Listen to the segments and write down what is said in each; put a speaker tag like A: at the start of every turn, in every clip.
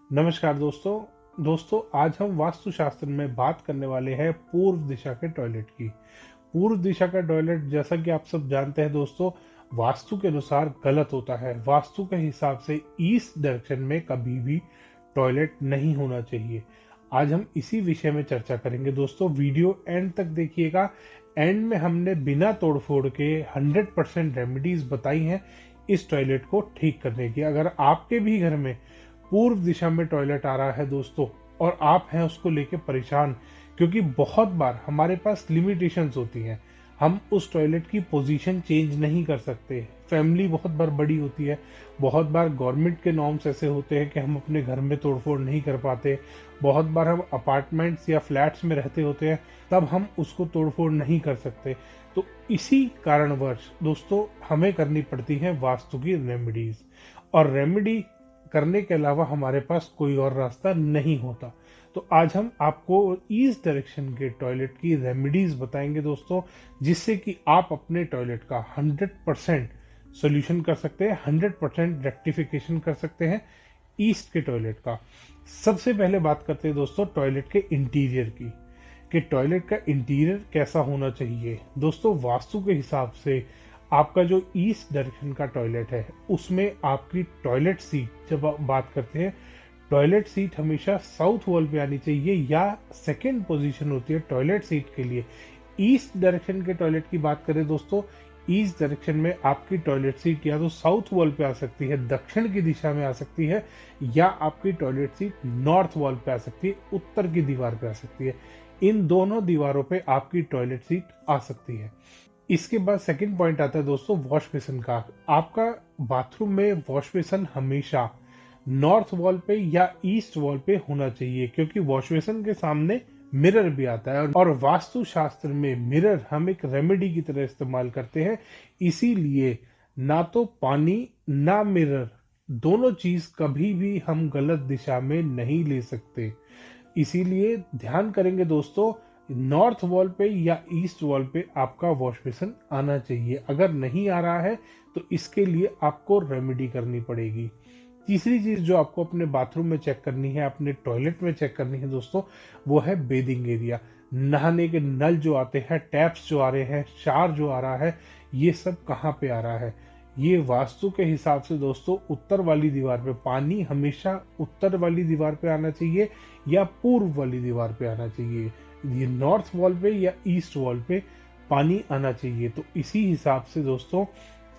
A: नमस्कार दोस्तों आज हम वास्तुशास्त्र में बात करने वाले हैं पूर्व दिशा के टॉयलेट की। पूर्व दिशा का टॉयलेट जैसा कि आप सब जानते हैं दोस्तों, वास्तु के अनुसार गलत होता है। वास्तु के हिसाब से ईस्ट डायरेक्शन में कभी भी टॉयलेट नहीं होना चाहिए। आज हम इसी विषय में चर्चा करेंगे दोस्तों, वीडियो एंड तक देखिएगा। एंड में हमने बिना तोड़फोड़ के 100% रेमेडीज बताई हैं इस टॉयलेट को ठीक करने की। अगर आपके भी घर में पूर्व दिशा में टॉयलेट आ रहा है दोस्तों और आप हैं उसको लेके परेशान, क्योंकि बहुत बार हमारे पास लिमिटेशंस होती हैं, हम उस टॉयलेट की पोजीशन चेंज नहीं कर सकते। फैमिली बहुत बार बड़ी होती है, बहुत बार गवर्नमेंट के नॉर्म्स ऐसे होते हैं कि हम अपने घर में तोड़फोड़ नहीं कर पाते। बहुत बार हम अपार्टमेंट्स या फ्लैट्स में रहते होते हैं, तब हम उसको तोड़फोड़ नहीं कर सकते। तो इसी कारणवश दोस्तों हमें करनी पड़ती है वास्तु की रेमेडीज, और रेमेडी करने के अलावा हमारे पास कोई और रास्ता नहीं होता। तो आज हम आपको ईस्ट डायरेक्शन के टॉयलेट की रेमेडीज बताएंगे दोस्तों, जिससे कि आप अपने टॉयलेट का 100% सोल्यूशन कर सकते हैं, 100% रेक्टिफिकेशन कर सकते हैं ईस्ट के टॉयलेट का। सबसे पहले बात करते हैं दोस्तों टॉयलेट के इंटीरियर की, कि टॉयलेट का इंटीरियर कैसा होना चाहिए। दोस्तों वास्तु के हिसाब से आपका जो ईस्ट डायरेक्शन का टॉयलेट है, उसमें आपकी टॉयलेट सीट, जब आप बात करते हैं, टॉयलेट सीट हमेशा साउथ वॉल पे आनी चाहिए, या सेकंड पोजीशन होती है टॉयलेट सीट के लिए। ईस्ट डायरेक्शन के टॉयलेट की बात करें दोस्तों, ईस्ट डायरेक्शन में आपकी टॉयलेट सीट या तो साउथ वॉल पे आ सकती है, दक्षिण की दिशा में आ सकती है, या आपकी टॉयलेट सीट नॉर्थ वॉल पे आ सकती है, उत्तर की दीवार पे आ सकती है। इन दोनों दीवारों पे आपकी टॉयलेट सीट आ सकती है। इसके बाद सेकंड पॉइंट आता है दोस्तों वॉश बेसिन का। आपका बाथरूम में वॉश बेसिन हमेशा नॉर्थ वॉल पे या ईस्ट वॉल पे होना चाहिए, क्योंकि वॉश बेसिन के सामने मिरर भी आता है, और वास्तु शास्त्र में मिरर हम एक रेमेडी की तरह इस्तेमाल करते हैं। इसीलिए ना तो पानी ना मिरर, दोनों चीज कभी भी हम गलत दिशा में नहीं ले सकते। इसीलिए ध्यान करेंगे दोस्तों, नॉर्थ वॉल पे या ईस्ट वॉल पे आपका वॉश बेसिन आना चाहिए। अगर नहीं आ रहा है तो इसके लिए आपको रेमेडी करनी पड़ेगी। तीसरी चीज जो आपको अपने बाथरूम में चेक करनी है, अपने टॉयलेट में चेक करनी है दोस्तों, वो है बेदिंग एरिया। नहाने के नल जो आते हैं, टैप्स जो आ रहे हैं, शावर जो आ रहा है, ये सब कहाँ पे आ रहा है। ये वास्तु के हिसाब से दोस्तों उत्तर वाली दीवार पे पानी हमेशा उत्तर वाली दीवार पे आना चाहिए, या पूर्व वाली दीवार पे आना चाहिए। ये नॉर्थ वॉल पे या ईस्ट वॉल पे पानी आना चाहिए। तो इसी हिसाब से दोस्तों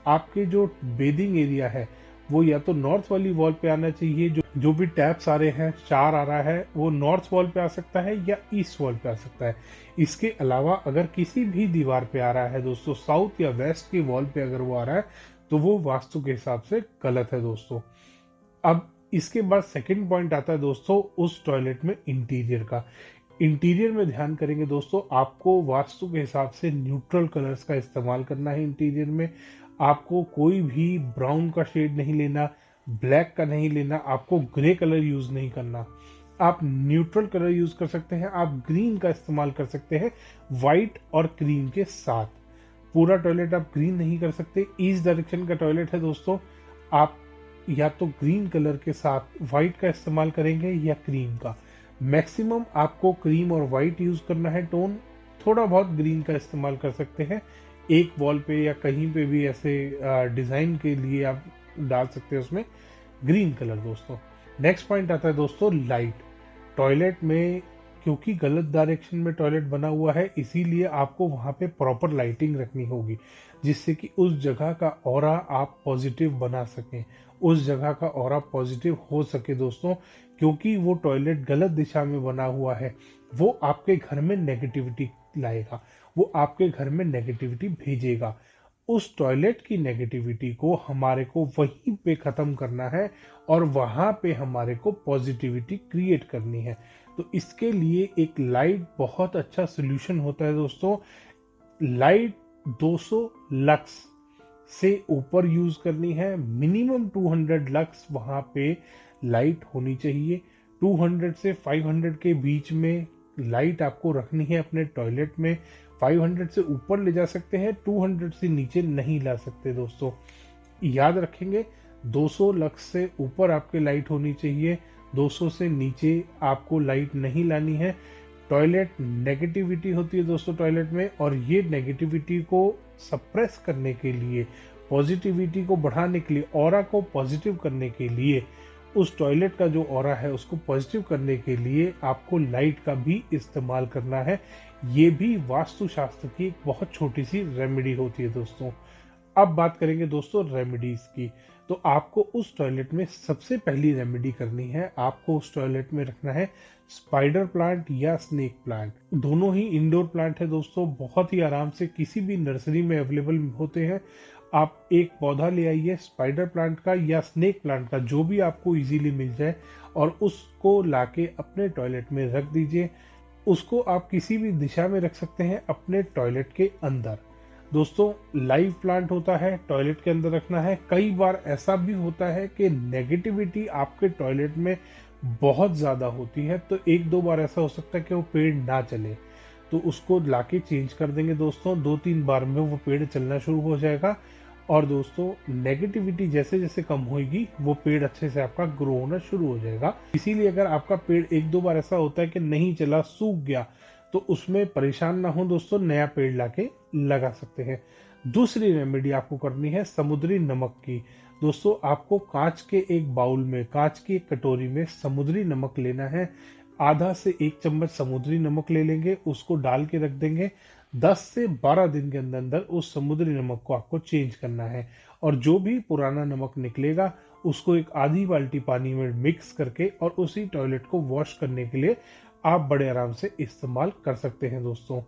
A: आपके जो बेदिंग एरिया है, वो या तो नॉर्थ वाली वॉल पे आना चाहिए, जो भी टैप्स आ रहे हैं, शावर आ रहा है, वो नॉर्थ वॉल पे आ सकता है या ईस्ट वॉल पे आ सकता है। इसके अलावा अगर किसी भी दीवार पे आ रहा है दोस्तों, साउथ या वेस्ट की वॉल पे अगर वो आ रहा है, तो वो वास्तु के हिसाब से गलत है दोस्तों। अब इसके बाद सेकंड पॉइंट आता है दोस्तों उस टॉयलेट में इंटीरियर का। इंटीरियर में ध्यान करेंगे दोस्तों, आपको वास्तु के हिसाब से न्यूट्रल कलर्स का इस्तेमाल करना है इंटीरियर में। आपको कोई भी ब्राउन का शेड नहीं लेना, ब्लैक का नहीं लेना, आपको ग्रे कलर यूज नहीं करना। आप न्यूट्रल कलर यूज कर सकते हैं, आप ग्रीन का इस्तेमाल कर सकते हैं व्हाइट और क्रीम के साथ। पूरा टॉयलेट आप ग्रीन नहीं कर सकते। ईस्ट डायरेक्शन का टॉयलेट है दोस्तों, आप या तो ग्रीन कलर के साथ व्हाइट का इस्तेमाल करेंगे या क्रीम का। मैक्सिमम आपको क्रीम और व्हाइट यूज करना है टोन, थोड़ा बहुत ग्रीन का इस्तेमाल कर सकते हैं एक वॉल पे या कहीं पे भी, ऐसे डिजाइन के लिए आप डाल सकते हैं उसमें ग्रीन कलर दोस्तों। नेक्स्ट पॉइंट आता है दोस्तों लाइट। टॉयलेट में क्योंकि गलत डायरेक्शन में टॉयलेट बना हुआ है, इसीलिए आपको वहां पे प्रॉपर लाइटिंग रखनी होगी, जिससे कि उस जगह का ऑरा आप पॉजिटिव बना सकें, उस जगह का ऑरा पॉजिटिव हो सके दोस्तों। क्योंकि वो टॉयलेट गलत दिशा में बना हुआ है, वो आपके घर में नेगेटिविटी लाएगा, वो आपके घर में नेगेटिविटी भेजेगा। उस टॉयलेट की नेगेटिविटी को हमारे को वहीं पे खत्म करना है, और वहां पे हमारे को पॉजिटिविटी क्रिएट करनी है। तो इसके लिए एक लाइट बहुत अच्छा सोल्यूशन होता है दोस्तों। लाइट 200 लक्स से ऊपर यूज करनी है, मिनिमम 200 लक्स वहां पे लाइट होनी चाहिए। 200 से 500 के बीच में लाइट आपको रखनी है अपने टॉयलेट में। 500 से ऊपर ले जा सकते हैं, 200 से नीचे नहीं ला सकते दोस्तों। याद रखेंगे 200 लक्स से ऊपर आपके लाइट होनी चाहिए, 200 से नीचे आपको लाइट नहीं लानी है। टॉयलेट नेगेटिविटी होती है दोस्तों टॉयलेट में, और ये नेगेटिविटी को सप्रेस करने के लिए, पॉजिटिविटी को बढ़ाने के लिए, ऑरा को पॉजिटिव करने के लिए, उस टॉयलेट का जो ऑरा है उसको पॉजिटिव करने के लिए आपको लाइट का भी इस्तेमाल करना है। ये भी वास्तुशास्त्र की एक बहुत छोटी सी रेमेडी होती है दोस्तों। अब बात करेंगे दोस्तों रेमेडीज की। तो आपको उस टॉयलेट में सबसे पहली रेमेडी करनी है, आपको उस टॉयलेट में रखना है स्पाइडर प्लांट या स्नेक प्लांट। दोनों ही इंडोर प्लांट है दोस्तों, बहुत ही आराम से किसी भी नर्सरी में अवेलेबल होते हैं। आप एक पौधा ले आइए स्पाइडर प्लांट का या स्नेक प्लांट का, जो भी आपको इजीली मिल जाए, और उसको लाके अपने टॉयलेट में रख दीजिए। उसको आप किसी भी दिशा में रख सकते हैं अपने टॉयलेट के अंदर। दोस्तों लाइव प्लांट होता है, टॉयलेट के अंदर रखना है। कई बार ऐसा भी होता है कि नेगेटिविटी आपके टॉयलेट में बहुत ज्यादा होती है, तो एक दो बार ऐसा हो सकता है कि वो पेड़ ना चले, तो उसको लाके चेंज कर देंगे दोस्तों। 2-3 बार में वो पेड़ चलना शुरू हो जाएगा, और दोस्तों नेगेटिविटी जैसे जैसे कम होगी वो पेड़ अच्छे से आपका ग्रो होना शुरू हो जाएगा। इसीलिए अगर आपका पेड़ एक दो बार ऐसा होता है कि नहीं चला, सूख गया, तो उसमें परेशान ना हो दोस्तों, नया पेड़ लाके लगा सकते हैं। दूसरी रेमेडी आपको करनी है समुद्री नमक की। दोस्तों आपको कांच के एक बाउल में, कांच की एक कटोरी में समुद्री नमक लेना है। आधा से 1 चम्मच समुद्री नमक ले लेंगे, उसको डाल के रख देंगे। 10 से 12 दिन के अंदर अंदर उस समुद्री नमक को आपको चेंज करना है, और जो भी पुराना नमक निकलेगा उसको एक आधी बाल्टी पानी में मिक्स करके और उसी टॉयलेट को वॉश करने के लिए आप बड़े आराम से इस्तेमाल कर सकते हैं दोस्तों।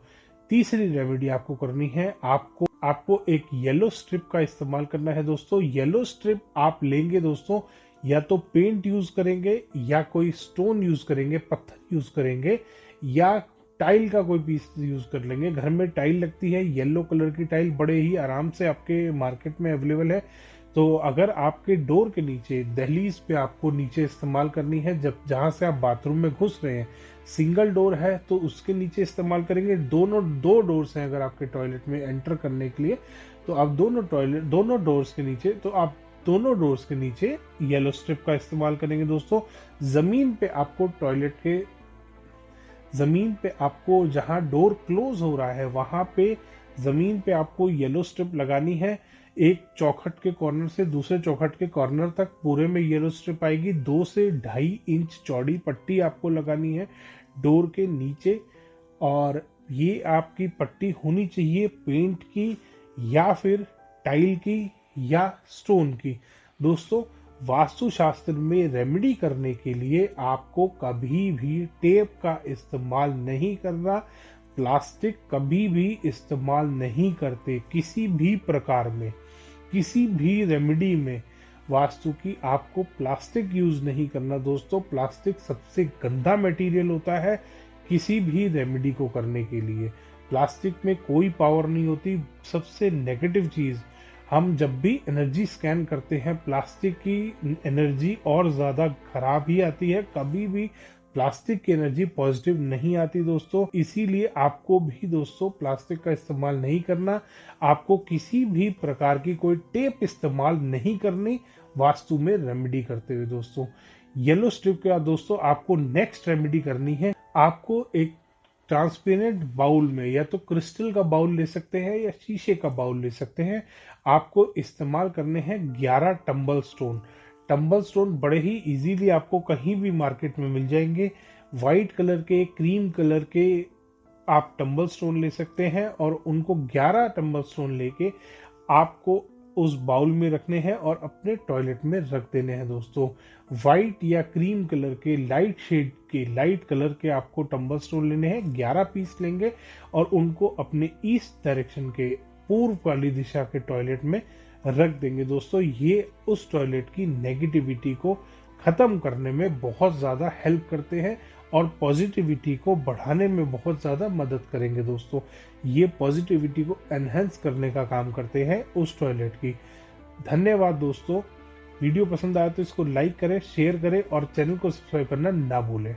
A: तीसरी रेमेडी आपको करनी है, आपको एक येलो स्ट्रिप का इस्तेमाल करना है दोस्तों। येलो स्ट्रिप आप लेंगे दोस्तों, या तो पेंट यूज करेंगे, या कोई स्टोन यूज करेंगे, पत्थर यूज करेंगे, या टाइल का कोई पीस यूज कर लेंगे। घर में टाइल लगती है, येलो कलर की टाइल बड़े ही आराम से आपके मार्केट में अवेलेबल है। तो अगर आपके डोर के नीचे, दहलीज पे आपको नीचे इस्तेमाल करनी है, जब जहां से आप बाथरूम में घुस रहे हैं, सिंगल डोर है तो उसके नीचे इस्तेमाल करेंगे। दो डोर्स हैं अगर आपके टॉयलेट में एंटर करने के लिए, तो आप दोनों डोर्स के नीचे, तो आप दोनों डोर्स के नीचे येलो स्ट्रिप का इस्तेमाल करेंगे दोस्तों। जमीन पे आपको जहां डोर क्लोज हो रहा है वहां पे जमीन पे आपको येलो स्ट्रिप लगानी है। एक चौखट के कॉर्नर से दूसरे चौखट के कॉर्नर तक पूरे में येलो स्ट्रिप आएगी। 2 से 2.5 इंच चौड़ी पट्टी आपको लगानी है डोर के नीचे, और ये आपकी पट्टी होनी चाहिए पेंट की, या फिर टाइल की, या स्टोन की। दोस्तों वास्तुशास्त्र में रेमेडी करने के लिए आपको कभी भी टेप का इस्तेमाल नहीं करना, प्लास्टिक कभी भी इस्तेमाल नहीं करते किसी भी प्रकार में, किसी भी रेमेडी में। वास्तु की आपको प्लास्टिक यूज नहीं करना दोस्तों। प्लास्टिक सबसे गंदा मटेरियल होता है किसी भी रेमेडी को करने के लिए। प्लास्टिक में कोई पावर नहीं होती। सबसे नेगेटिव चीज, हम जब भी एनर्जी स्कैन करते हैं प्लास्टिक की एनर्जी और ज्यादा खराब ही आती है, कभी भी प्लास्टिक की एनर्जी पॉजिटिव नहीं आती दोस्तों। इसीलिए आपको भी दोस्तों प्लास्टिक का इस्तेमाल नहीं करना, आपको किसी भी प्रकार की कोई टेप इस्तेमाल नहीं करनी वास्तु में रेमेडी करते हुए दोस्तों। येलो स्ट्रिप के बाद दोस्तों आपको नेक्स्ट रेमेडी करनी है। आपको एक ट्रांसपेरेंट बाउल में, या तो क्रिस्टल का बाउल ले सकते हैं या शीशे का बाउल ले सकते हैं, आपको इस्तेमाल करने हैं 11 टंबल स्टोन। टंबल स्टोन बड़े ही इजीली आपको कहीं भी मार्केट में मिल जाएंगे। वाइट कलर के, क्रीम कलर के आप टंबल स्टोन ले सकते हैं, और उनको 11 टंबल स्टोन लेके आपको उस बाउल में रखने हैं और अपने टॉयलेट में रख देने हैं दोस्तों। व्हाइट या क्रीम कलर के, लाइट शेड के, लाइट कलर के आपको टंबल स्टोन लेने हैं। 11 पीस लेंगे और उनको अपने ईस्ट डायरेक्शन के, पूर्व वाली दिशा के टॉयलेट में रख देंगे दोस्तों। ये उस टॉयलेट की नेगेटिविटी को खत्म करने में बहुत ज्यादा हेल्प करते हैं और पॉजिटिविटी को बढ़ाने में बहुत ज्यादा मदद करेंगे दोस्तों। ये पॉजिटिविटी को एनहेंस करने का काम करते हैं उस टॉयलेट की। धन्यवाद दोस्तों। वीडियो पसंद आया तो इसको लाइक करें, शेयर करें और चैनल को सब्सक्राइब करना ना भूलें।